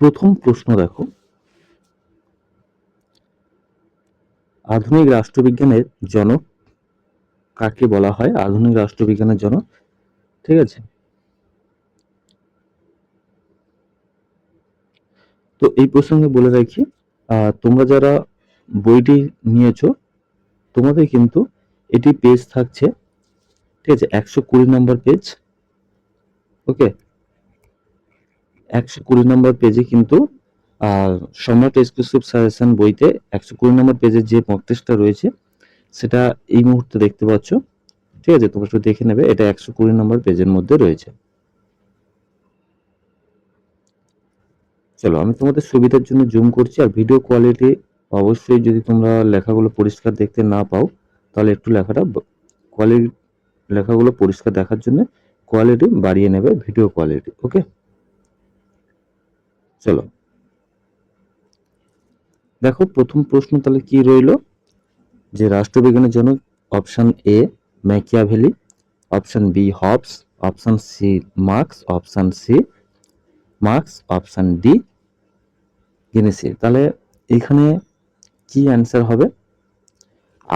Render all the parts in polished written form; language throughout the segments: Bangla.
প্রথম প্রশ্ন দেখো, আধুনিক রাষ্ট্রবিজ্ঞানের জনক কাকে বলা হয়? আধুনিক রাষ্ট্রবিজ্ঞানের জনক, ঠিক আছে। তো এই প্রসঙ্গে বলে রাখি, তোমরা যারা বইটি নিয়েছো তোমাদের কিন্তু এটি পেজ থাকছে, ঠিক আছে, 120 নম্বর পেজ। ওকে, 120 নম্বর পেজে কিন্তু সম্রাট এক্সক্লুসিভ সাজেশন বইতে 120 নম্বর পেজের যে মক টেস্টটা রয়েছে সেটা এই মুহূর্তে দেখতে পাচ্ছ, ঠিক আছে, তোমরা একটু দেখে নেবে, এটা 120 নম্বর পেজের মধ্যে রয়েছে। চলো আমি তোমাদের সুবিধার জন্য জুম করছি, আর ভিডিও কোয়ালিটি অবশ্যই যদি তোমরা লেখাগুলো পরিষ্কার দেখতে না পাও তাহলে একটু লেখাগুলো পরিষ্কার দেখার জন্য কোয়ালিটি বাড়িয়ে নেবে, ভিডিও কোয়ালিটি। ওকে, চলো দেখো প্রথম প্রশ্ন তাহলে কি রইল, যে রাষ্ট্রবিজ্ঞানের জন্য option A Machiavelli, option B Hobbes, option C Marx, option D গিনেসি। তাহলে এখানে কি অ্যান্সার হবে?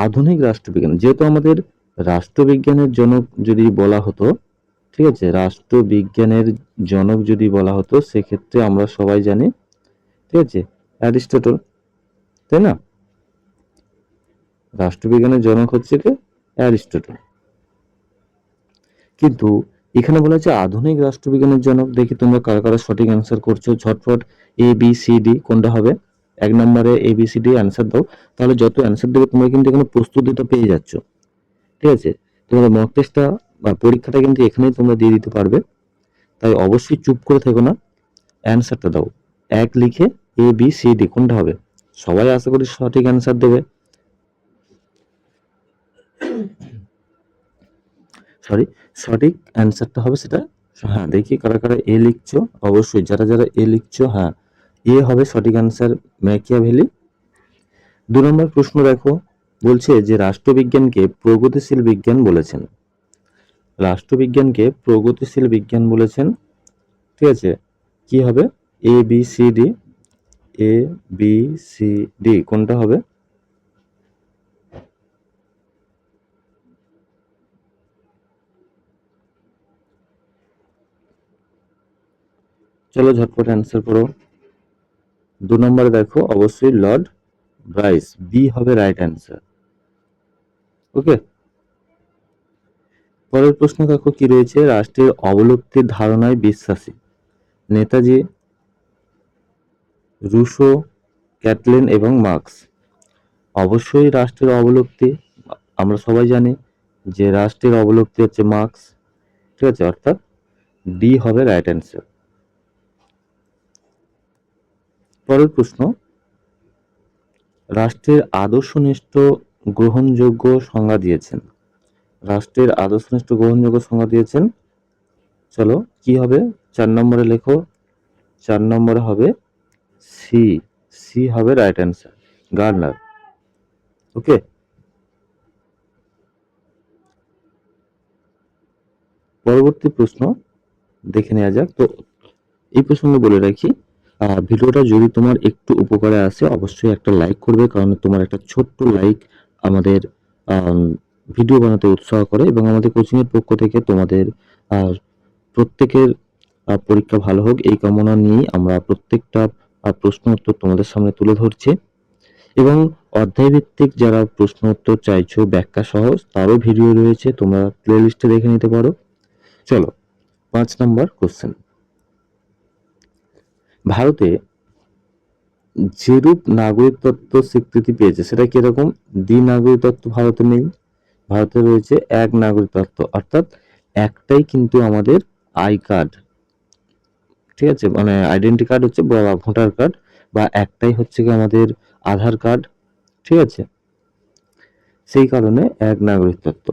আধুনিক রাষ্ট্রবিজ্ঞান, যেহেতু আমাদের রাষ্ট্রবিজ্ঞানের জনক যদি বলা হতো, ঠিক আছে, রাষ্ট্রবিজ্ঞানের জনক যদি বলা হতো সেক্ষেত্রে আমরা সবাই জানি, ঠিক আছে, অ্যারিস্টটল, তাই না? রাষ্ট্রবিজ্ঞানের জনক হচ্ছে কি অ্যারিস্টটল। কিন্তু এখানে বলা হচ্ছে আধুনিক রাষ্ট্রবিজ্ঞানের জনক। দেখি তোমরা কারা কারা সঠিক অ্যান্সার করছো, ঝটফট এ বি সি ডি কোনটা হবে? 1 নম্বরে A B C D answer দাও। তাহলে যত অ্যান্সার দেবে তোমরা কিন্তু এখানে প্রস্তুতিটা পেয়ে যাচ্ছ, ঠিক আছে। তোমাদের মক টেস্টটা বা পরীক্ষাটা কিন্তু এখানেই তোমরা দিয়ে দিতে পারবে। তাই অবশ্যই চুপ করে থেকো না, অ্যান্সারটা দাও। 1 লিখে এ বি সি ডি কোনটা হবে? সবাই আশা করি সঠিক অ্যান্সার দেবে। সঠিক অ্যান্সারটা হবে সেটা, হ্যাঁ দেখি কারা কারা এ লিখছো, অবশ্যই যারা যারা এ লিখছো, হ্যাঁ এ হবে সঠিক অ্যান্সার, ম্যাকিয়াভেলি। 2 নম্বর প্রশ্ন দেখো, বলছে যে রাষ্ট্রবিজ্ঞানকে প্রগতিশীল বিজ্ঞান বলেছেন। রাষ্ট্রবিজ্ঞানকে প্রগতিশীল বিজ্ঞান বলেছেন, ঠিক আছে, কি হবে? A B C D, A B C D কোনটা হবে? চলো ঝটপট অ্যান্সার করো। 2 নম্বরে দেখো অবশ্যই লর্ড ব্রাইস, বি হবে রাইট অ্যান্সার। ওকে, পরের প্রশ্ন দেখো কি রয়েছে, রাষ্ট্রের অবলুপ্তির ধারণায় বিশ্বাসী নেতাজি, রুশো, ক্যাটলিন এবং মার্কস। অবশ্যই রাষ্ট্রের অবলুপ্তি, আমরা সবাই জানি যে রাষ্ট্রের অবলুপ্তি হচ্ছে মার্কস, ঠিক আছে, অর্থাৎ ডি হবে রাইট অ্যান্সার। পরের প্রশ্ন, রাষ্ট্রের আদর্শনিষ্ঠ গ্রহণযোগ্য সংজ্ঞা দিয়েছেন। রাষ্ট্রের আদর্শনিষ্ঠ গ্রহণযোগ্য সংজ্ঞা দিয়েছেন, চলো কি হবে? 4 নম্বরে লেখো, 4 নম্বরে হবে সি, সি হবে রাইট অ্যান্সার, গার্নার। ওকে, পরবর্তী প্রশ্ন দেখে নেওয়া যাক। তো এই প্রসঙ্গে বলে রাখি, ভিডিওটা যদি তোমার একটু উপকারে আসে অবশ্যই একটা লাইক করবে, কারণ তোমার একটা ছোট্ট লাইক আমাদের ভিডিও বানাতে উৎসাহ করে, এবং আমাদের কোচিং এর পক্ষ থেকে তোমাদের প্রত্যেকের পরীক্ষা ভালো হোক এই কামনা নিয়েই আমরা প্রত্যেকটা প্রশ্ন উত্তর তোমাদের সামনে তুলে ধরছি। এবং অধ্যায়ভিত্তিক যারা প্রশ্ন উত্তর চাইছো ব্যাখ্যা সহ তারও ভিডিও রয়েছে, তোমরা প্লে লিস্টে দেখে নিতে পারো। চলো 5 নম্বর কোশ্চেন, ভারতে যেরূপ নাগরিকত্ব স্বীকৃতি পেয়েছে সেটা কিরকম? দ্বি-নাগরিকত্ব ভারতে নেই, ভারতে রয়েছে এক নাগরিকত্ব, অর্থাৎ একটাই কিন্তু আমাদের আই কার্ড, ঠিক আছে, মানে আইডেন্টি কার্ড হচ্ছে বা ভোটার কার্ড, বা একটাই হচ্ছে কি আমাদের আধার কার্ড, ঠিক আছে, সেই কারণে এক নাগরিকত্ব।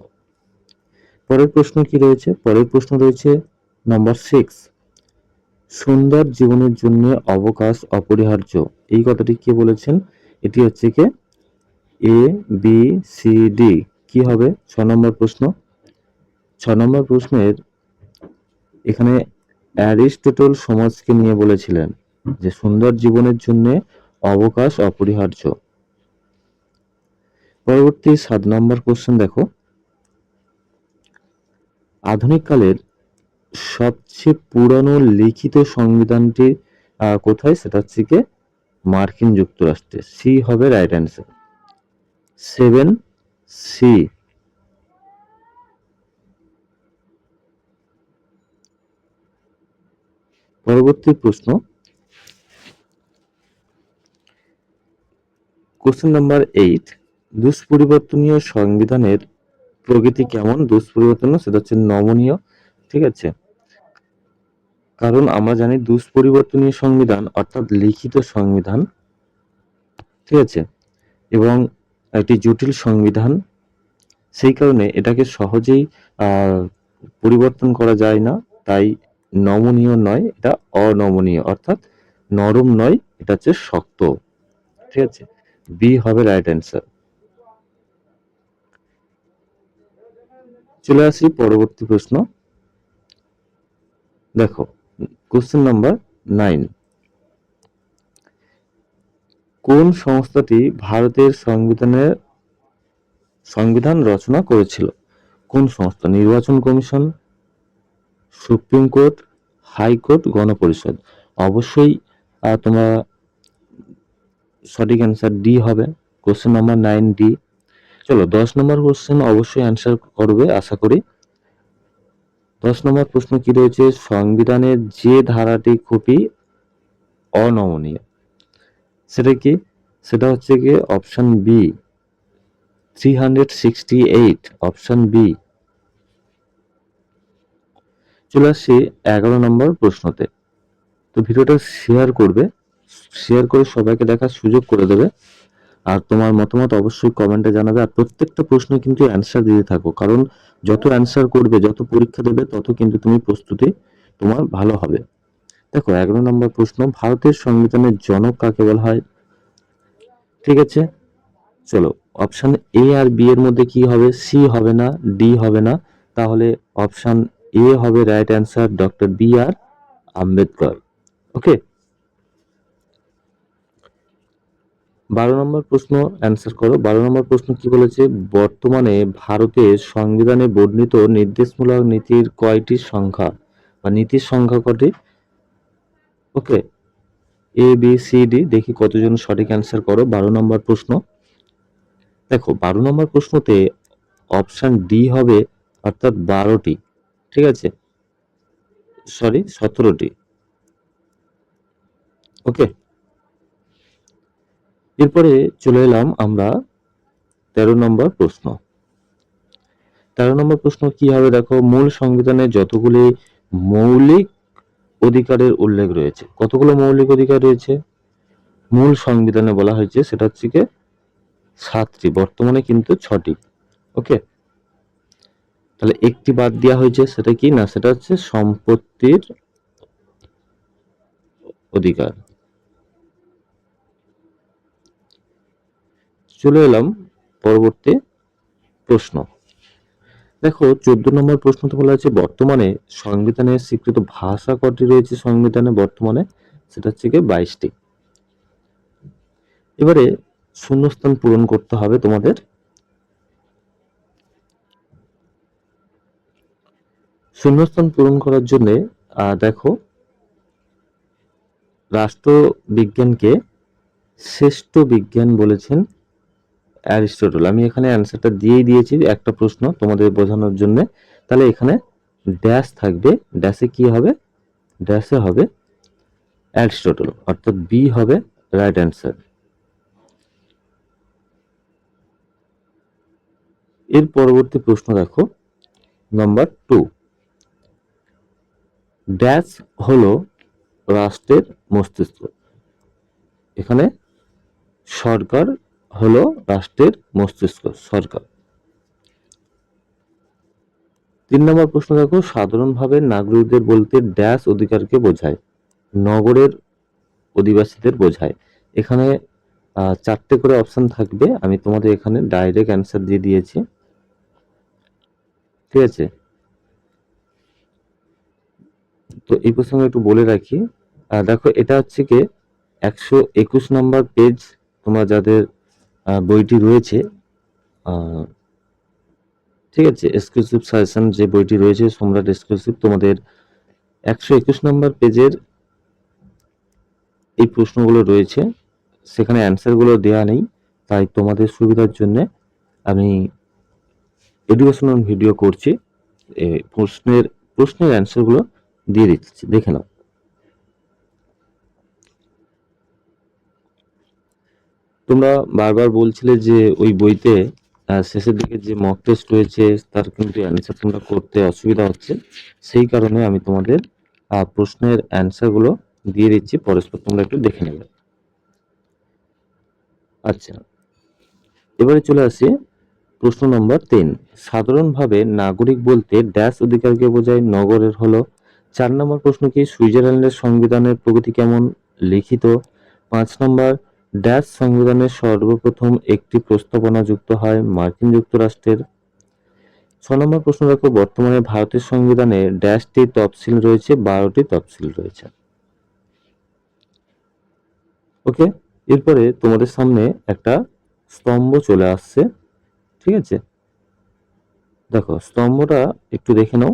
পরের প্রশ্ন কি রয়েছে? পরের প্রশ্ন রয়েছে নম্বর 6, সুন্দর জীবনের জন্য অবকাশ অপরিহার্য, এই কথাটি কে বলেছেন? এটি হচ্ছে কি এ বি সি ডি, কি হবে 6 নম্বর প্রশ্ন? 6 নম্বর প্রশ্নের এখানে অ্যারিস্টটল সমাজকে নিয়ে বলেছিলেন যে সুন্দর জীবনের জন্য অবকাশ অপরিহার্য। পরবর্তী 7 নম্বর কোশ্চেন দেখো, আধুনিক কালের সবচেয়ে পুরানো লিখিত সংবিধানটি কোথায়? সেটা হচ্ছে কি মার্কিন যুক্তরাষ্ট্রে। সি হবে রাইট অ্যান্সার। 7C। পরবর্তী প্রশ্ন, কোশ্চেন নাম্বার 8, দুষ্পরিবর্তনীয় সংবিধানের প্রকৃতি কেমন? দুষ্পরিবর্তনীয় সেটা হচ্ছে নমনীয়, ঠিক আছে? কারণ আমরা জানি দুষ্পরিবর্তনীয় সংবিধান অর্থাৎ লিখিত সংবিধান, ঠিক আছে, এবং একটি জটিল সংবিধান, সেই কারণে এটাকে সহজেই পরিবর্তন করা যায় না, তাই নমনীয় নয়, এটা অনমনীয়, অর্থাৎ নরম নয়, এটা হচ্ছে শক্ত, ঠিক আছে? বি হবে রাইট অ্যান্সার। চলে আসি পরবর্তী প্রশ্ন, দেখো কোশ্চেন নাম্বার 9, কোন সংস্থাটি ভারতের সংবিধান রচনা করেছিল? কোন সংস্থা? নির্বাচন কমিশন, সুপ্রিম কোর্ট, হাইকোর্ট, গণপরিষদ। অবশ্যই তোমার সঠিক অ্যান্সার ডি হবে, কোশ্চেন নাম্বার 9 ডি। চলো 10 নম্বর কোশ্চেন অবশ্যই অ্যান্সার করবে আশা করি। 10 নম্বর প্রশ্ন কি রয়েছে? সংবিধানের যে ধারাটি খুবই অনমনীয় সেটা কি? সেটা হচ্ছে কি অপশন বি 368, অপশন বি। চলে আসছি 11 নম্বর প্রশ্নতে। তো ভিডিওটা শেয়ার করবে, শেয়ার করে সবাইকে দেখার সুযোগ করে দেবে, আর তোমার মতামত অবশ্যই কমেন্টে জানাবে। আর প্রত্যেকটা প্রশ্ন কিন্তু অ্যান্সার দিতে থাকো, কারণ যত অ্যান্সার করবে, যত পরীক্ষা দেবে, তত কিন্তু তুমি প্রস্তুতি তোমার ভালো হবে। দেখো 11 নম্বর প্রশ্ন, ভারতের সংবিধানের জনক কাকে বলা হয়? ঠিক আছে, চলো অপশন এ আর বি এর মধ্যে কি হবে? সি হবে না, ডি হবে না, তাহলে অপশন এ হবে রাইট অ্যান্সার, ডক্টর বি আর আম্বেদকর। ওকে, 12 নম্বর প্রশ্ন অ্যান্সার করো। 12 নম্বর প্রশ্ন কি বলেছে? বর্তমানে ভারতের সংবিধানে বর্ণিত নির্দেশমূলক নীতির কয়টি সংখ্যা বা নীতির সংখ্যা কটি? ওকে, এ বি সি ডি, দেখি কতজন সঠিক অ্যান্সার করো। 12 নম্বর প্রশ্ন, দেখো 12 নম্বর প্রশ্নতে অপশন ডি হবে, অর্থাৎ 12টি, ঠিক আছে, সরি 17টি। ওকে, এরপরে চলে এলাম আমরা 13 নম্বর প্রশ্ন। 13 নম্বর প্রশ্ন কি হবে? দেখো, মূল সংবিধানে যতগুলি মৌলিক অধিকারের উল্লেখ রয়েছে, কতগুলো মৌলিক অধিকার রয়েছে মূল সংবিধানে বলা হয়েছে? সেটা হচ্ছে কি 7টি, বর্তমানে কিন্তু 6টি। ওকে, তাহলে একটি বাদ দেওয়া হয়েছে, সেটা কি না? সেটা হচ্ছে সম্পত্তির অধিকার। চলে এলাম পরবর্তী প্রশ্ন। দেখো 14 নম্বর প্রশ্নতে বলা হয়েছে বর্তমানে সংবিধানে স্বীকৃত ভাষা কটি রয়েছে সংবিধানে বর্তমানে? সেটা হচ্ছে কি 22টি। এবারে শূন্যস্থান পূরণ করতে হবে তোমাদের। শূন্যস্থান পূরণ করার জন্য দেখো, রাষ্ট্রবিজ্ঞানকে শ্রেষ্ঠ বিজ্ঞান বলেছেন অ্যারিস্টটল। আমি এখানে অ্যান্সারটা দিয়েই দিয়েছি, একটা প্রশ্ন তোমাদের বোঝানোর জন্য। তাহলে এখানে ড্যাশ থাকবে, ড্যাশে কি হবে? ড্যাশে হবে অ্যারিস্টটল, অর্থাৎ বি হবে রাইট অ্যান্সার। এর পরবর্তী প্রশ্ন দেখো, নাম্বার 2, ড্যাশ হলো রাষ্ট্রের মস্তিষ্ক। এখানে সরকার হলো রাষ্ট্রের মস্তিষ্ক, সরকার। 3 নম্বর প্রশ্ন দেখো, সাধারণভাবে নাগরিকদের বলতে ড্যাশ অধিকারকে বোঝায়? নগরের অধিবাসীদের বোঝায়। এখানে 4টে করে অপশন থাকবে, আমি তোমাদের এখানে ডাইরেক্ট অ্যান্সার দিয়ে দিয়েছি। ঠিক আছে। তো এই প্রসঙ্গে একটু বলে রাখি, দেখো এটা হচ্ছে কি 121 নম্বর পেজ, তোমার যাদের বইটি রয়েছে, ঠিক আছে, এক্সক্লুসিভ সাজেশন যে বইটি রয়েছে সম্রাট এক্সক্লুসিভ, তোমাদের 121 নম্বর পেজের এই প্রশ্নগুলো রয়েছে, সেখানে অ্যান্সারগুলো দেওয়া নেই, তাই তোমাদের সুবিধার জন্য আমি এডুকেশনাল ভিডিও করছি, প্রশ্নের প্রশ্নের অ্যান্সারগুলো দিয়ে দিচ্ছি, দেখে নাও। তোমরা বারবার বলছিলে যে ওই বইতে শেষের দিকে যে মক টেস্ট রয়েছে তার কিন্তু অ্যান্সার তোমরা করতে অসুবিধা হচ্ছে, সেই কারণে আমি তোমাদের প্রশ্নের অ্যান্সারগুলো দিয়ে দিচ্ছি, পরস্পর তোমরা একটু দেখে নেবে। আচ্ছা, এবারে চলে আসি প্রশ্ন নম্বর 3। সাধারণভাবে নাগরিক বলতে ড্যাশ অধিকারকে বোঝায়, নগরের হলো। 4 নম্বর প্রশ্ন কি, সুইজারল্যান্ডের সংবিধানের প্রগতি কেমন, লিখিত। 5 নম্বর, ড্যাশ সংবিধানের সর্বপ্রথম একটি প্রস্তাবনা যুক্ত হয়, মার্কিন যুক্তরাষ্ট্রের। 6 নম্বর প্রশ্ন দেখো, বর্তমানে ভারতের সংবিধানে ড্যাশটি তফসিল রয়েছে, 12টি তফসিল রয়েছে। ওকে, এরপরে তোমাদের সামনে একটা স্তম্ভ চলে আসছে, ঠিক আছে। দেখো স্তম্ভটা একটু দেখে নাও।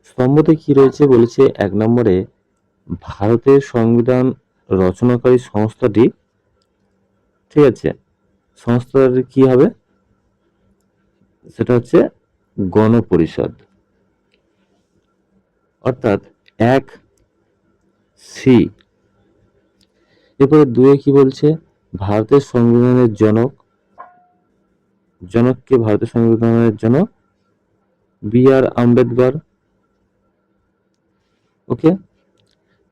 স্তম্ভতে কি রয়েছে বলেছে, 1 নম্বরে ভারতের সংবিধান রচনাকারী সংস্থাটি, ঠিক আছে, সংস্থার কি হবে, সেটা হচ্ছে গণপরিষদ, অর্থাৎ 1C। এরপরে 2 কি বলছে, ভারতের সংবিধানের জনক, জনককে ভারতের সংবিধানের জনক B.R. আম্বেদকর। ওকে,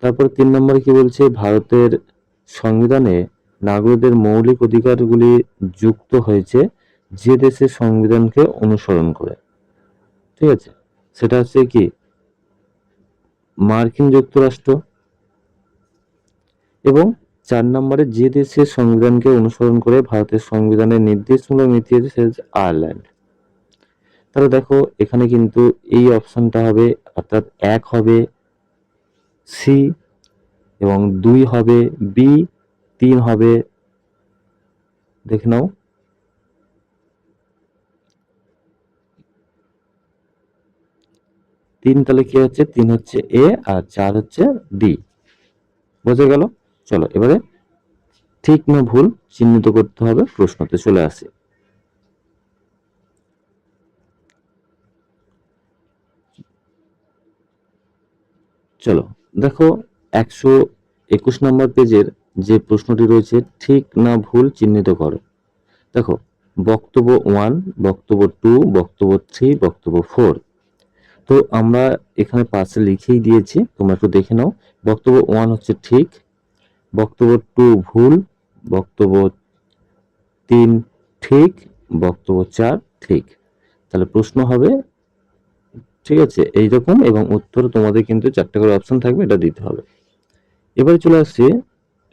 তারপর 3 নম্বরে কি বলছে, ভারতের সংবিধানে নাগরিকদের মৌলিক অধিকারগুলি যুক্ত হয়েছে যে দেশের সংবিধানকে অনুসরণ করে, ঠিক আছে, সেটা হচ্ছে কি মার্কিন যুক্তরাষ্ট্র। এবং 4 নম্বরে যে দেশের সংবিধানকে অনুসরণ করে ভারতের সংবিধানের নির্দেশমূলক নীতি আছে সেটা হচ্ছে আয়ারল্যান্ড। তাহলে দেখো এখানে কিন্তু এই অপশনটা হবে, অর্থাৎ 1 হবে সি, এবং 2 হবে বি, 3 হবে, দেখে নাও, 3 তাহলে কি হচ্ছে, 3 হচ্ছে এ আর 4 হচ্ছে ডি। বোঝা গেল? চলো এবারে ঠিক না ভুল চিহ্নিত করতে হবে, প্রশ্নতে চলে আসে। চলো দেখো 121 নম্বর পেজের যে প্রশ্নটি রয়েছে, ঠিক না ভুল চিহ্নিত করো। দেখো বক্তব্য 1, বক্তব্য 2, বক্তব্য 3, বক্তব্য 4। তো আমরা এখানে পাশে লিখেই দিয়েছি, তোমরা একটু দেখে নাও। বক্তব্য 1 হচ্ছে ঠিক, বক্তব্য 2 ভুল, বক্তব্য 3 ঠিক, বক্তব্য 4 ঠিক। তাহলে প্রশ্ন হবে, ঠিক আছে, এইরকম, এবং উত্তর তোমাদের কিন্তু 4টে করে অপশন থাকবে, এটা দিতে হবে। এবারে চলে আসছি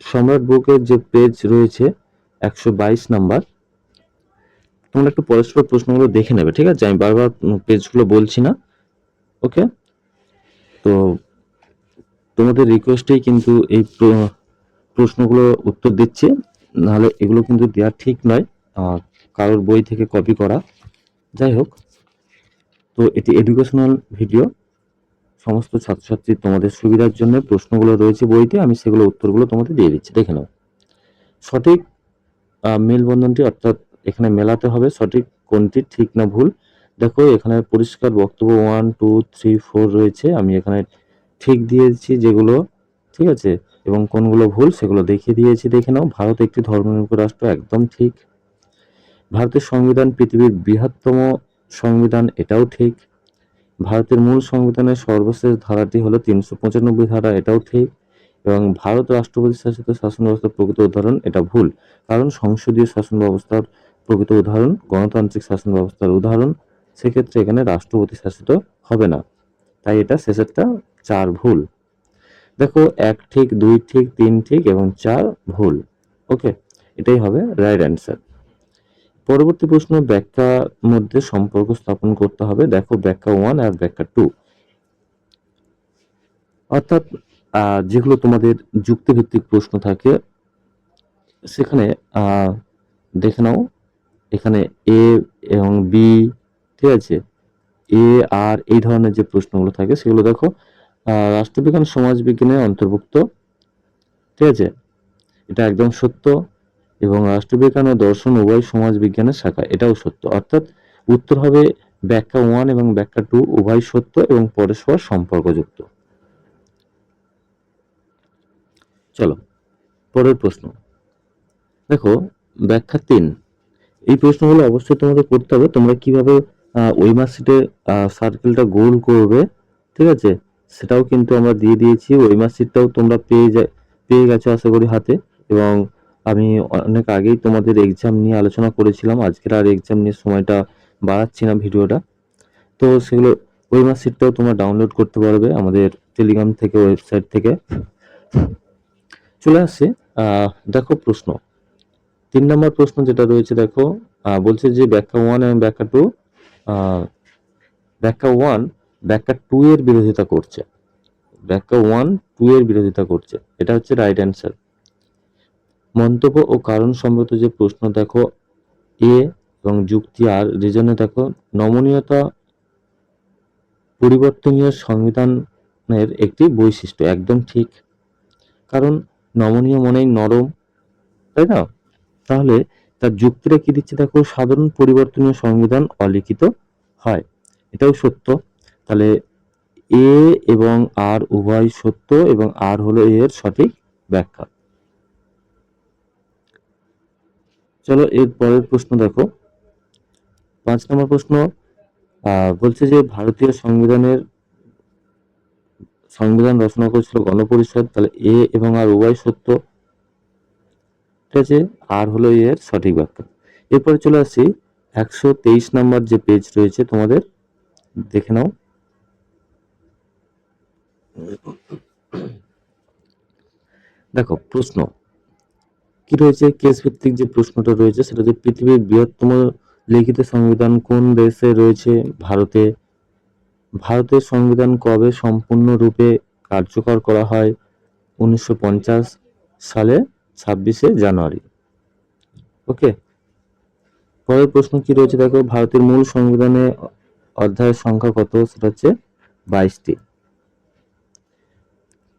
সম্রাট বুকের যে পেজ রয়েছে 122 নাম্বার। তোমরা একটু পরস্পর প্রশ্নগুলো দেখে নেবে, ঠিক আছে, আমি বারবার পেজগুলো বলছি না। ওকে, তো তোমাদের রিকোয়েস্টেই কিন্তু এই প্রশ্নগুলো উত্তর দিচ্ছি, নাহলে এগুলো কিন্তু দেওয়া ঠিক নয়, কারোর বই থেকে কপি করা। যাই হোক, তো এটি এডুকেশনাল ভিডিও, সমস্ত ছাত্রছাত্রী তোমাদের সুবিধার জন্য প্রশ্নগুলো রয়েছে বইতে, আমি সেগুলো উত্তরগুলো তোমাদের দিয়ে দিচ্ছি, দেখে নাও। সঠিক মেলবন্ধনটি, অর্থাৎ এখানে মেলাতে হবে সঠিক কোনটি, ঠিক না ভুল। দেখো এখানে পরিষ্কার বক্তব্য 1, 2, 3, 4 রয়েছে, আমি এখানে ঠিক দিয়েছি যেগুলো, ঠিক আছে, এবং কোনগুলো ভুল সেগুলো দেখিয়ে দিয়েছি, দেখে নাও। ভারত একটি ধর্মনিরপেক্ষ রাষ্ট্র, একদম ঠিক। ভারতের সংবিধান পৃথিবীর বৃহত্তম সংবিধান, এটাও ঠিক। ভারতের মূল সংবিধানের সর্বশেষ ধারাটি হলো 395 ধারা, এটাও ঠিক। এবং ভারত রাষ্ট্রপতি শাসিত শাসন ব্যবস্থার প্রকৃত উদাহরণ, এটা ভুল, কারণ সংসদীয় শাসন ব্যবস্থার প্রকৃত উদাহরণ গণতান্ত্রিক শাসন ব্যবস্থার উদাহরণ, সেক্ষেত্রে এখানে রাষ্ট্রপতি শাসিত হবে না, তাই এটা শেষেরটা 4 ভুল। দেখো 1 ঠিক, 2 ঠিক, 3 ঠিক এবং 4 ভুল। ওকে, এটাই হবে রাইট অ্যান্সার। পরবর্তী প্রশ্ন, ব্যাখ্যার মধ্যে সম্পর্ক স্থাপন করতে হবে। দেখো ব্যাখ্যা 1 আর ব্যাখ্যা 2, অর্থাৎ যেগুলো তোমাদের যুক্তিভিত্তিক প্রশ্ন থাকে সেখানে দেখে নাও, এখানে এ এবং বি, ঠিক আছে, এ আর এই ধরনের যে প্রশ্নগুলো থাকে সেগুলো দেখো রাষ্ট্রবিজ্ঞান সমাজবিজ্ঞানের অন্তর্ভুক্ত, ঠিক আছে, এটা একদম সত্য। এবং রাষ্ট্রবিজ্ঞান ও দর্শন উভয় সমাজ বিজ্ঞানের শাখা, এটাও সত্য। অর্থাৎ উত্তর হবে ব্যাখ্যা 1 এবং ব্যাখ্যা 2 উভয় সত্য এবং পরস্পর সম্পর্কযুক্ত। চলো পরের প্রশ্ন, দেখো ব্যাখ্যা 3। এই প্রশ্নগুলো অবশ্যই তোমাদের করতে হবে। তোমরা কিভাবে ওই মার্কশিটে সার্কেলটা গোল করবে, ঠিক আছে, সেটাও কিন্তু আমরা দিয়ে দিয়েছি। ওই মার্কশিটটাও তোমরা পেয়ে গেছো আশা করি হাতে। এবং আমি অনেক আগেই তোমাদের এক্সাম নিয়ে আলোচনা করেছিলাম, আজকের আর এক্সাম নিয়ে সময়টা বাড়াচ্ছি না ভিডিওটা। তো সেগুলো ওই মার্কশিটটাও তোমরা ডাউনলোড করতে পারবে আমাদের টেলিগ্রাম থেকে, ওয়েবসাইট থেকে। চলে আসছে দেখো প্রশ্ন 3 নম্বর প্রশ্ন যেটা রয়েছে, দেখো বলছে যে ব্যাখ্যা 1 এবং ব্যাখ্যা 2, ব্যাখ্যা 1 ব্যাখ্যা 2 এর বিরোধিতা করছে। ব্যাখ্যা 1 2 এর বিরোধিতা করছে, এটা হচ্ছে রাইট অ্যান্সার। মন্তব্য ও কারণ সম্মত যে প্রশ্ন, দেখো এ এবং যুক্তি আর রিজনে, দেখো নমনীয়তা পরিবর্তনীয় সংবিধানের একটি বৈশিষ্ট্য, একদম ঠিক। কারণ নমনীয় মানেই নরম, তাই না? তাহলে তার যুক্তিটা কি দিচ্ছে, দেখো সাধারণ পরিবর্তনীয় সংবিধান অলিখিত হয়, এটাও সত্য। তাহলে এ এবং আর উভয় সত্য এবং আর হলো এর সঠিক ব্যাখ্যা। চলো এর পরের প্রশ্ন দেখো 5 নম্বর প্রশ্ন, বলছে যে ভারতীয় সংবিধান রচনা করেছিল গণপরিষদ। তাহলে এ এবং আর উভয় সত্য, ঠিক আছে, আর হলো এর সঠিক ব্যাখ্যা। এরপরে চলে আসছি 123 নম্বর যে পেজ রয়েছে তোমাদের, দেখে নাও। দেখো প্রশ্ন কি রয়েছে, কেস ভিত্তিক যে প্রশ্নটা রয়েছে সেটা হচ্ছে পৃথিবীর বৃহত্তম লিখিত সংবিধান কোন দেশে রয়েছে? ভারতে। ভারতের সংবিধান কবে সম্পূর্ণরূপে কার্যকর করা হয়? 1950 সালে 26শে জানুয়ারি। ওকে, পরের প্রশ্ন কি রয়েছে, দেখো ভারতের মূল সংবিধানে অধ্যায়ের সংখ্যা কত? সেটা হচ্ছে 22টি।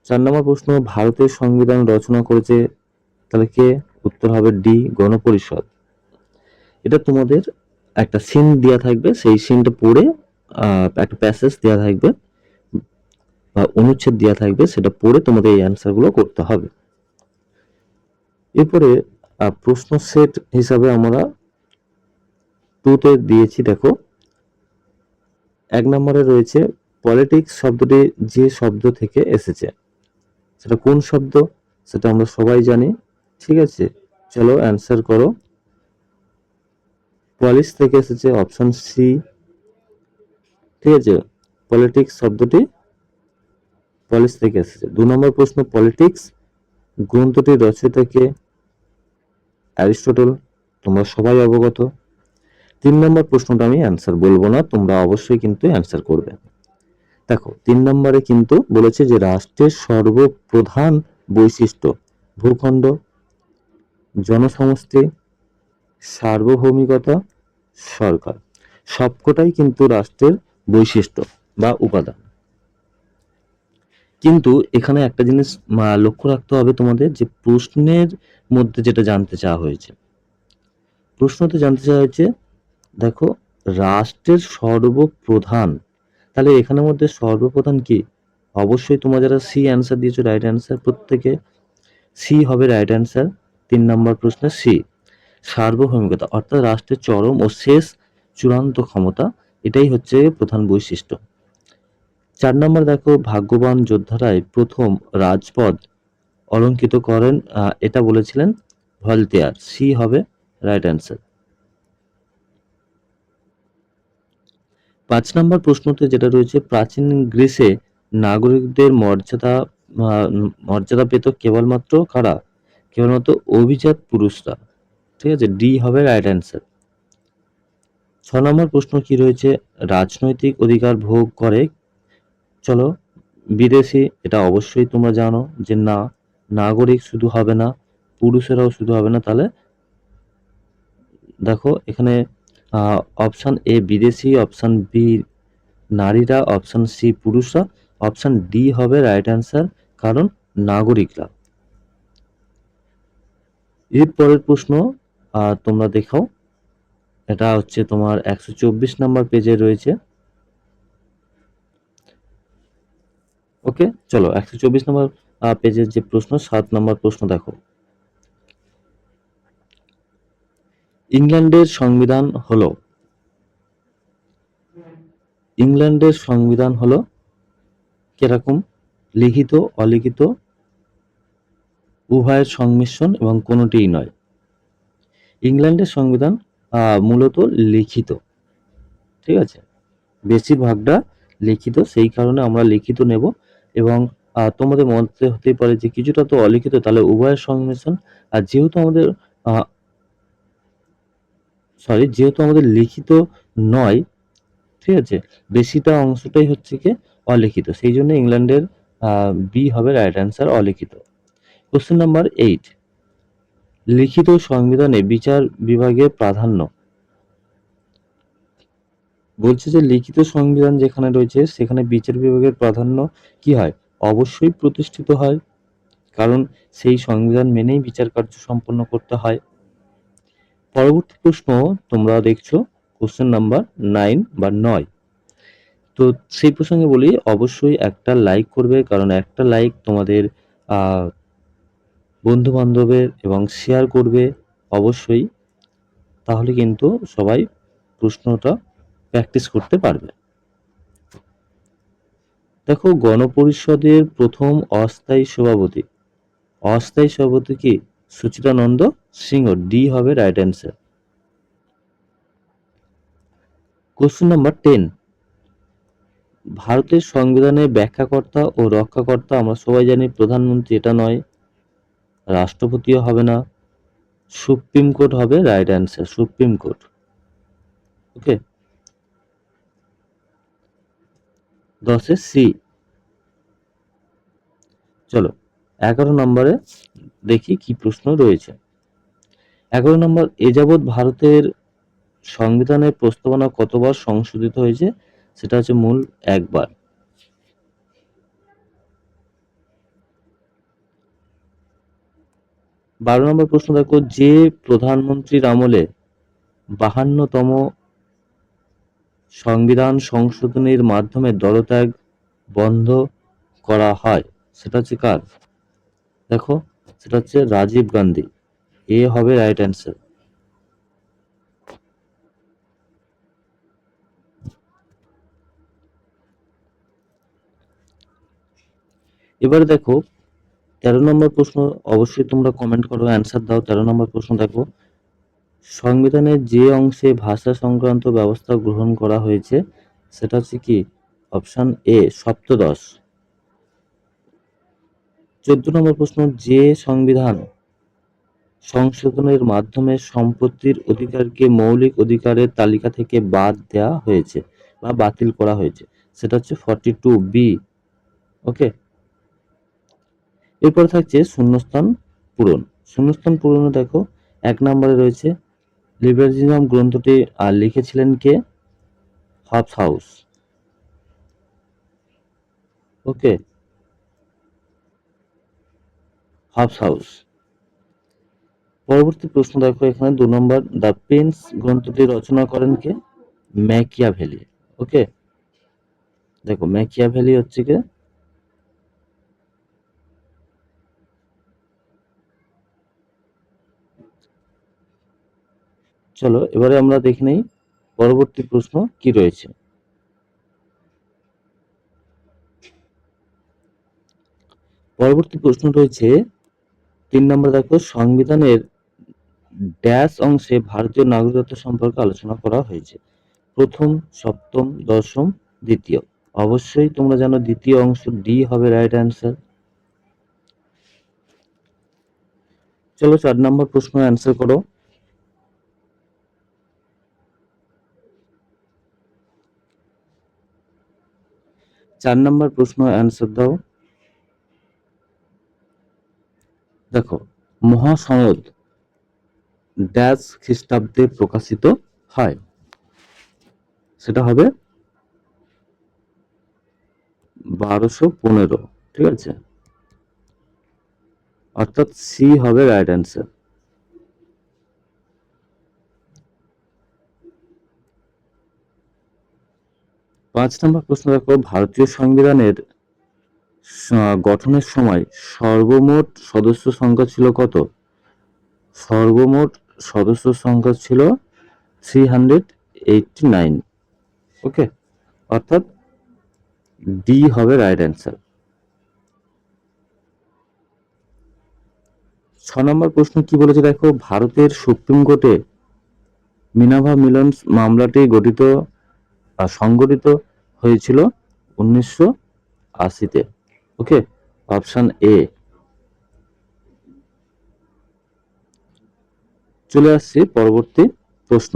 4 নম্বর প্রশ্ন, ভারতের সংবিধান রচনা করেছে, তাহলে কে? উত্তর হবে ডি, গণপরিষদ। এটা তোমাদের একটা সিন দেওয়া থাকবে, সেই সিনটা পড়ে একটা প্যাসেজ দেওয়া থাকবে বা অনুচ্ছেদ দেওয়া থাকবে, সেটা পড়ে তোমাদের এই অ্যান্সার গুলো করতে হবে। এরপরে প্রশ্ন সেট হিসাবে আমরা 2তে দিয়েছি, দেখো 1 নম্বরে রয়েছে পলিটিক্স শব্দটি যে শব্দ থেকে এসেছে, সেটা কোন শব্দ? সেটা আমরা সবাই জানি, ঠিক আছে। চলো অ্যান্সার করো। পলিস থেকে এসেছে, অপশন সি, ঠিক আছে, পলিটিক্স শব্দটি পলিস থেকে এসেছে। 2 নম্বর প্রশ্ন, পলিটিক্স গ্রন্থটির রচয়িতা কে? অ্যারিস্টটল, তোমরা সবাই অবগত। 3 নম্বর প্রশ্নটা আমি অ্যান্সার বলবো না, তোমরা অবশ্যই কিন্তু অ্যান্সার করবে। দেখো 3 নম্বরে কিন্তু বলেছে যে রাষ্ট্রের সর্বপ্রধান বৈশিষ্ট্য ভূখণ্ড, জনসমষ্টি, সার্বভৌমিকতা, সরকার, সবকটাই কিন্তু রাষ্ট্রের বৈশিষ্ট্য বা উপাদান। কিন্তু এখানে একটা জিনিস লক্ষ্য রাখতে হবে তোমাদের, যে প্রশ্নের মধ্যে যেটা জানতে চাওয়া হয়েছে, প্রশ্নতে জানতে চাওয়া হয়েছে, দেখো রাষ্ট্রের সর্বপ্রধান, তাহলে এখানের মধ্যে সর্বপ্রধান কি? অবশ্যই তোমরা যারা সি অ্যান্সার দিয়েছো রাইট অ্যান্সার, প্রত্যেকে সি হবে রাইট অ্যান্সার। 3 নম্বর প্রশ্নে সি। সার্বভৌমিকতা অর্থাৎ রাষ্ট্রের চরম ও শেষ চূড়ান্ত ক্ষমতা, এটাই হচ্ছে প্রধান বৈশিষ্ট্য। 4 নম্বর দেখো ভাগ্যবান যোদ্ধারাই প্রথম রাজপদ অলঙ্কৃত করেন, এটা বলেছিলেন ভলতেয়ার, সি হবে রাইট অ্যান্সার। 5 নম্বর প্রশ্নতে যেটা রয়েছে, প্রাচীন গ্রিসে নাগরিকদের মর্যাদা পেত কেবলমাত্র কারা? কেবলমাত্র অভিজাত পুরুষরা, ঠিক আছে, ডি হবে রাইট অ্যান্সার। নম্বর প্রশ্ন কি রয়েছে, রাজনৈতিক অধিকার ভোগ করে, চলো বিদেশি, এটা অবশ্যই তোমরা জানো যে না, নাগরিক শুধু হবে না, পুরুষেরাও শুধু হবে না। তাহলে দেখো এখানে অপশন এ বিদেশি, অপশন বি নারীরা, অপশন সি পুরুষরা, অপশন ডি হবে রাইট অ্যান্সার, কারণ নাগরিকরা। এর পরের প্রশ্ন তোমরা দেখাও, এটা হচ্ছে তোমার 124 নম্বর পেজে রয়েছে। ওকে, চলো 124 নম্বর পেজের যে প্রশ্ন, 7 নম্বর প্রশ্ন দেখো, ইংল্যান্ডের সংবিধান হলো, ইংল্যান্ডের সংবিধান হলো কিরকম, লিখিত, অলিখিত, উভয়ের সংমিশ্রণ এবং কোনোটিই নয়। ইংল্যান্ডের সংবিধান মূলত লিখিত, ঠিক আছে, বেশিরভাগটা লিখিত, সেই কারণে আমরা লিখিত নেব। এবং তোমাদের মধ্যে হতেই পারে যে কিছুটা তো অলিখিত, তাহলে উভয়ের সংমিশ্রণ। আর যেহেতু আমাদের যেহেতু আমাদের লিখিত নয়, ঠিক আছে, বেশিটা অংশটাই হচ্ছে কি অলিখিত, সেই জন্য ইংল্যান্ডের বি হবে রাইট অ্যান্সার, অলিখিত। কোশ্চেন নাম্বার 8, লিখিত সংবিধানে বিচার বিভাগের প্রাধান্য। বলছে যে লিখিত সংবিধান যেখানে রয়েছে সেখানে বিচার বিভাগের প্রাধান্য কি হয়, অবশ্যই প্রতিষ্ঠিত হয়, কারণ সেই সংবিধান মেনেই বিচার কার্য সম্পন্ন করতে হয়। পরবর্তী প্রশ্ন তোমরা দেখছো কোশ্চেন নাম্বার 9 বা 9। তো সেই প্রসঙ্গে বলি, অবশ্যই একটা লাইক করবে, কারণ একটা লাইক তোমাদের বন্ধু বান্ধবের এবং শেয়ার করবে অবশ্যই, তাহলে কিন্তু সবাই প্রশ্নটা প্র্যাকটিস করতে পারবে। দেখো, গণপরিষদের প্রথম অস্থায়ী সভাপতি, অস্থায়ী সভাপতি কি সুচিতানন্দ সিংহ, ডি হবে রাইট অ্যান্সার। কোশ্চেন নাম্বার 10, ভারতের সংবিধানের ব্যাখ্যাকর্তা ও রক্ষাকর্তা আমরা সবাই জানি প্রধানমন্ত্রী, এটা নয়, রাষ্ট্রপতিও হবে না, সুপ্রিম কোর্ট হবে রাইট অ্যান্সার, সুপ্রিম কোর্ট। ওকে, 10 সি। চলো 11 নম্বরে দেখি কি প্রশ্ন রয়েছে। 11 নম্বর, এ যাবৎ ভারতের সংবিধানের প্রস্তাবনা কতবার সংশোধিত হয়েছে, সেটা হচ্ছে মূল একবার। 12 নম্বর প্রশ্ন দেখো, যে প্রধানমন্ত্রীর আমলে 52তম সংবিধান সংশোধনীর মাধ্যমে দলত্যাগ বন্ধ করা হয়, সেটা হচ্ছে কার, দেখো সেটা হচ্ছে রাজীব গান্ধী, এ হবে রাইট অ্যান্সার। এবারে দেখো 13 নম্বর প্রশ্ন, অবশ্যই তোমরা কমেন্ট করো, অ্যান্সার দাও। 13 নম্বর প্রশ্ন দেখো, সংবিধানের যে অংশে ভাষা সংক্রান্ত ব্যবস্থা গ্রহণ করা হয়েছে সেটা হচ্ছে কি, অপশন এ সপ্তদশ। 14 নম্বর প্রশ্ন, যে সংবিধান সংশোধনের মাধ্যমে সম্পত্তির অধিকারকে মৌলিক অধিকারের তালিকা থেকে বাদ দেওয়া হয়েছে বা বাতিল করা হয়েছে, সেটা হচ্ছে 42 বি। ওকে, এরপর থাকছে শূন্যস্থান পূরণ। শূন্যস্থান পূরণে দেখো 1 নম্বরে রয়েছে, লিবার্জিজম গ্রন্থটি লিখেছিলেন কে, হবস হাউস। ওকে, হবস হাউস। পরবর্তী প্রশ্ন দেখো, এখানে 2 নম্বর, দ্য প্রিন্স গ্রন্থটি রচনা করেন কে, ম্যাকিয়াভেলি। ওকে, দেখো ম্যাকিয়াভেলি হচ্ছে কে, চলো এবারে আমরা দেখে নেই পরবর্তী প্রশ্ন কি রয়েছে। পরবর্তী প্রশ্ন রয়েছে 3 নম্বর, দেখো সংবিধানের ড্যাশ অংশে ভারতীয় নাগরিকত্ব সম্পর্কে আলোচনা করা হয়েছে, প্রথম, সপ্তম, দশম, দ্বিতীয়। অবশ্যই তোমরা জানো দ্বিতীয় অংশ, ডি হবে রাইট অ্যান্সার। চলো 4 নম্বর প্রশ্ন অ্যান্সার করো। 4 নম্বর প্রশ্ন অ্যান্সার দাও। দেখো, মহাসনদ ড্যাশ খ্রিস্টাব্দে প্রকাশিত হয়? সেটা হবে 1215। ঠিক আছে, অর্থাৎ সি হবে রাইট অ্যান্সার। 5 নম্বর প্রশ্ন দেখো, ভারতীয় সংবিধানের গঠনের সময় সর্বমোট সদস্য সংখ্যা ছিল কত? সর্বমোট সদস্য সংখ্যা ছিল 389। ওকে, অর্থাৎ ডি হবে রাইট অ্যান্সার। 6 নম্বর প্রশ্ন কি বলেছে দেখো, ভারতের সুপ্রিম কোর্টে মিনাভা মিলন্স মামলাটি সংগঠিত হয়েছিল 1980-তে। ওকে, অপশন এ। চলে আসছি পরবর্তী প্রশ্ন।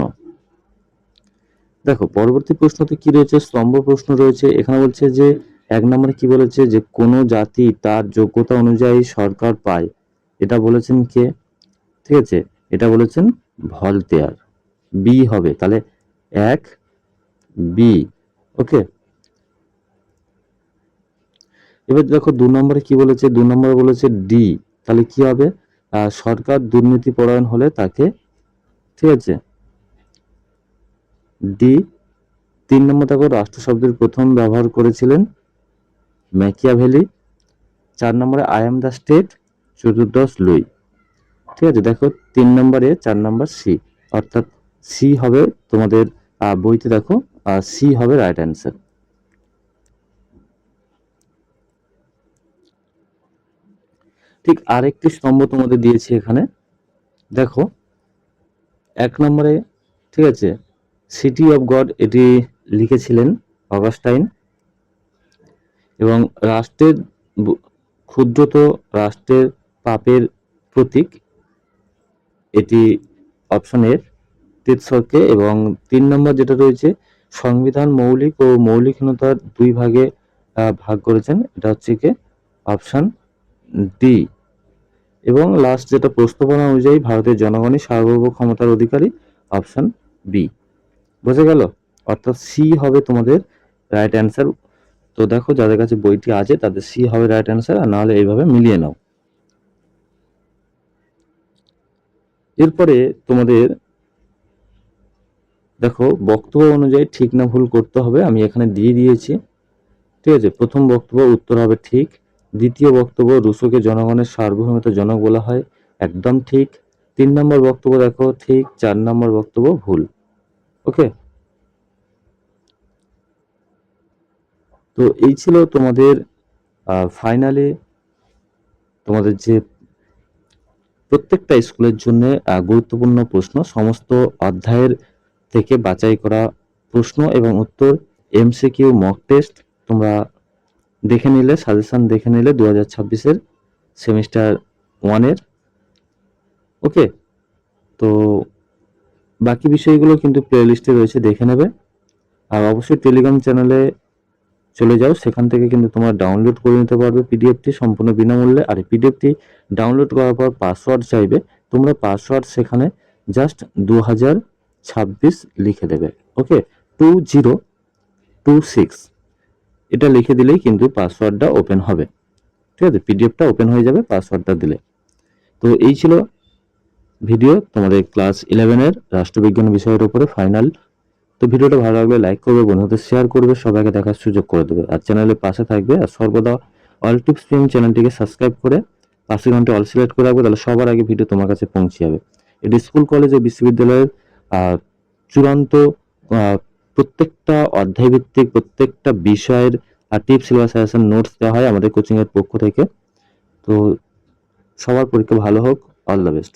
দেখো, পরবর্তী প্রশ্নতে কি রয়েছে, স্তম্ভ প্রশ্ন রয়েছে। এখানে বলছে যে 1 নম্বরে কি বলেছে, যে কোনো জাতি তার যোগ্যতা অনুযায়ী সরকার পায়, এটা বলেছেন কে? ঠিক আছে, এটা বলেছেন ভলতেয়ার। বি হবে তাহলে 1 বি। ওকে, এবার দেখো 2 নম্বরে কি বলেছে, 2 নম্বরে বলেছে ডি। তাহলে কি হবে, সরকার দুর্নীতি পরায়ণ হলে তাকে, ঠিক আছে, ডি। 3 নম্বর দেখো, রাষ্ট্র শব্দের প্রথম ব্যবহার করেছিলেন ম্যাকিয়াভেলি। 4 নম্বরে আই এম দ্য স্টেট, চতুর্দশ লুই। ঠিক আছে, দেখো 3 নম্বরে 4 নম্বর সি, অর্থাৎ সি হবে তোমাদের বইতে দেখো সি হবে রাইট অ্যান্সার। ঠিক আরেকটি স্তম্ভ তোমাদের দিয়েছি এখানে। দেখো 1 নম্বরে, ঠিক আছে, সিটি অফ গড এটি লিখেছিলেন অগাস্টাইন। এবং রাষ্ট্রের ক্ষুদ্রত রাষ্ট্রের পাপের প্রতীক, এটি অপশনের তেৎসরকে। এবং 3 নম্বর যেটা রয়েছে, সংবিধান মৌলিক ও মৌলিকহীনতার 2 ভাগে ভাগ করেছেন, এটা হচ্ছে কি অপশন ডি। এবং লাস্ট যেটা প্রস্তাবনা অনুযায়ী ভারতের জনগণই সার্বভৌম ক্ষমতার অধিকারী, অপশন বি। বোঝা গেল? অর্থাৎ সি হবে তোমাদের রাইট অ্যান্সার। তো দেখো, যাদের কাছে বইটি আছে তাদের সি হবে রাইট অ্যান্সার, আর নাহলে এইভাবে মিলিয়ে নাও। এরপরে তোমাদের দেখো, বক্তব্য অনুযায়ী ঠিক না ভুল করতে হবে, আমি এখানে দিয়ে দিয়েছি। ঠিক আছে, প্রথম বক্তব্য উত্তর হবে ঠিক। দ্বিতীয় বক্তব্য, রুশোকে জনগণের সার্বভৌমতার জনক বলা হয়, একদম ঠিক। 3 নম্বর বক্তব্য দেখো ঠিক, 4 নম্বর বক্তব্য ভুল। ওকে, তো এই ছিল তোমাদের ফাইনালি তোমাদের যে প্রত্যেকটা স্কুলের জন্য গুরুত্বপূর্ণ প্রশ্ন, সমস্ত অধ্যায়ের থেকে বাছাই করা প্রশ্ন এবং উত্তর, এমসিকিউ মক টেস্ট তোমরা দেখে নিলে, সাজেশন দেখে নিলে 2026-এর সেমিস্টার 1-এর। ওকে, তো বাকি বিষয়গুলো কিন্তু প্লে লিস্টে রয়েছে, দেখে নেবে। আর অবশ্যই টেলিগ্রাম চ্যানেলে চলে যাও, সেখান থেকে কিন্তু তোমরা ডাউনলোড করে নিতে পারবে পিডিএফটি সম্পূর্ণ বিনামূল্যে। আর এই পিডিএফটি ডাউনলোড করার পর পাসওয়ার্ড চাইবে, তোমরা পাসওয়ার্ড সেখানে জাস্ট 2026 লিখে দেবে। ওকে, 2026 এটা লিখে দিলেই কিন্তু পাসওয়ার্ডটা ওপেন হবে। ঠিক আছে, পিডিএফটা ওপেন হয়ে যাবে পাসওয়ার্ডটা দিলে। তো এই ছিল ভিডিও তোমাদের ক্লাস 11-এর রাষ্ট্রবিজ্ঞান বিষয়ের উপরে ফাইনাল। তো ভিডিওটা ভালো লাগলে লাইক করবে, বন্ধুদের শেয়ার করবে, সবাইকে দেখার সুযোগ করে দেবে, আর চ্যানেলের পাশে থাকবে। আর সর্বদা অল টিপস প্রিম চ্যানেলটিকে সাবস্ক্রাইব করে পাশের ঘন্টা অল সিলেক্ট করে রাখবে, তাহলে সবার আগে ভিডিও তোমার কাছে পৌঁছে যাবে। এটি স্কুল, কলেজ ও বিশ্ববিদ্যালয়ের চূড়ান্ত প্রত্যেকটা অধ্যায়ভিত্তিক প্রত্যেকটা বিষয়ের টিপস, সিলেবাস, সাজেশন, নোটস দেওয়া হয় আমাদের কোচিং এর পক্ষ থেকে। তো সবার পরীক্ষা ভালো হোক, অল দ্য বেস্ট।